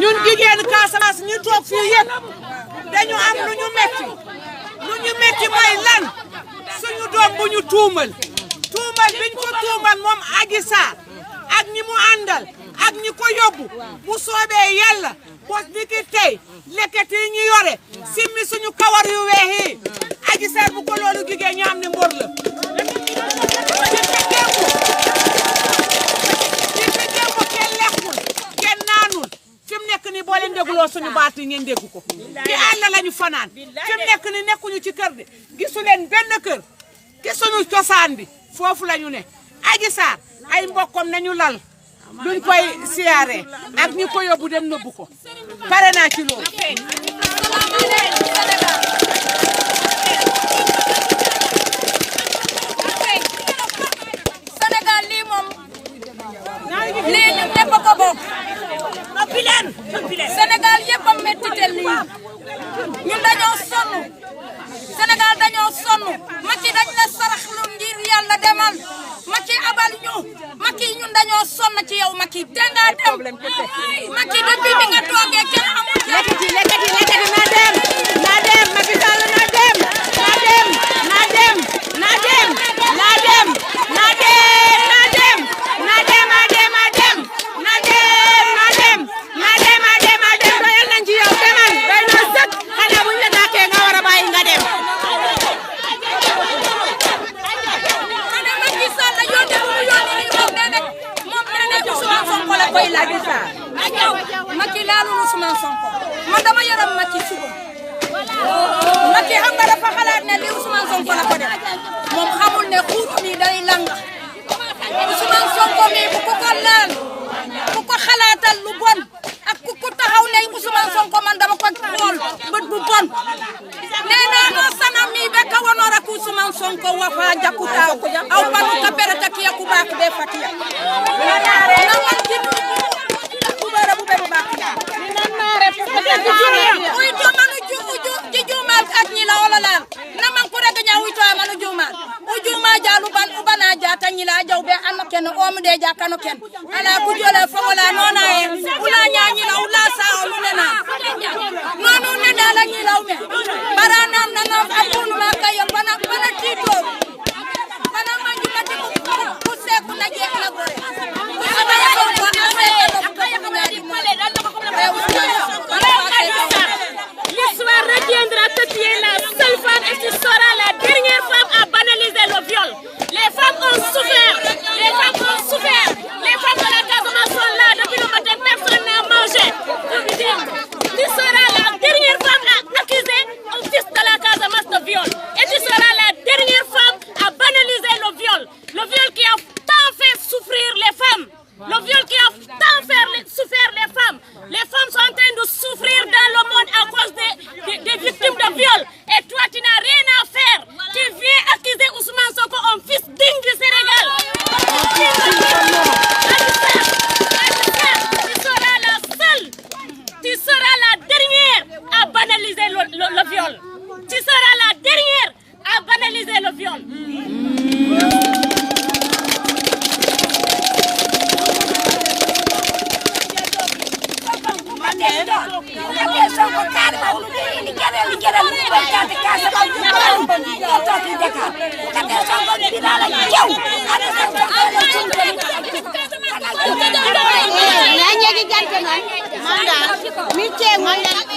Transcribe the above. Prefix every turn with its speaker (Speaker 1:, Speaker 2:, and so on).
Speaker 1: ñun jigéen Casamance ñu toog fii yëpp dañu am lu ñu metti mooy lan suñu doom bu ñu tuumal biñ ko tuumal moom Adji Sarr ak ñi mu àndal ak ñi ko yóbbu bu soobee Yàlla bos ni ki tey lekket yi ñu yore simmi suñu kawar yu weex yi Adji Sarr bu ko loolu jigéen ñu am ne mbor la ni boo leen dégloo suñu baat yi ngeen dégg ko ci àll lañu fanaan fi mu nekk ni nekkuñu ci kër de gisu leen benn kër ci suñu cosaan bi foofu lañu ne Adji Sarr ay mbokkam nañu lal duñ koy siyaare ak ñi ko yóbbu dem nëbbu ko pare naa ci loolu
Speaker 2: Sénégal lii moom lii ñu ñëpp ko bokk Sénégal yëpp a mettitel lii ñun dañoo sonn Sénégal dañoo sonn Macky dañ la sarax lu ngir Yàlla demal Macky abal ñu Macky ñun dañoo sonn ci yow Macky te nga dem Macky depuis bi nga toogee kenn amul
Speaker 1: lekkati na dem Macky Sall na dem doyal nañ ci yow demal doy na sëkk xanaa buñ la dàkkee nga war a bàyyi nga dem
Speaker 2: Macky Sall yónni bu mu yónni nii moom nee na Ousmane Sonko la koy laaj Macky laalul Ousmane Sonko man dama yaram Macky suba Macky xam nga dafa xalaat ne li Ousmane Sonko la ko def moom xamul ne xuuru mi day langa Ousmane Sonko mi bu ko laal bu ko xalaatal lu bon ak ku taxaw ne Ousmane Sonko man dama ko xool bët bu bon nee naa no sanam mi be ka wonora ku Ousmane Sonko wa fa jakuta aw panu ka perata kiya ku bak be fatiya na man ci ku bara bu be bak na mare uy to manu ju ci jumal ak ñi la wala laal na man ko rega ñaw to manu jumal u juma jalu ban u bana jata ñi la jaw be an ken o mu de jakano ken ala ku jola fa wala nona e ula ñañi la ula sa o mu nena nonu ne dala ñi law me barana nana abun ma kay bana tito bana ma ñu mati ku se ku na je la gore
Speaker 3: L'histoire retiendra que tu es la seule femme et tu seras la dernière femme à banaliser le viol. Les femmes ont souffert. Les femmes de la Casamance sont là depuis le matin. Personne n'a mangé. Tu seras la dernière femme à accuser un fils de la Casamance de viol. Et tu seras la dernière femme à banaliser le viol. Le viol qui a tant fait souffrir les femmes. Le viol qui a tant fait souffrir les femmes. Les femmes sont en train de souffrir dans le monde à cause des victimes de viol. Et toi, tu n'as rien à faire. Tu viens accuser Ousmane Sonko, un fils digne du Sénégal. Tu seras la seule. Tu seras la dernière à banaliser le viol. Tu seras la dernière à banaliser le viol.
Speaker 4: Manda, mi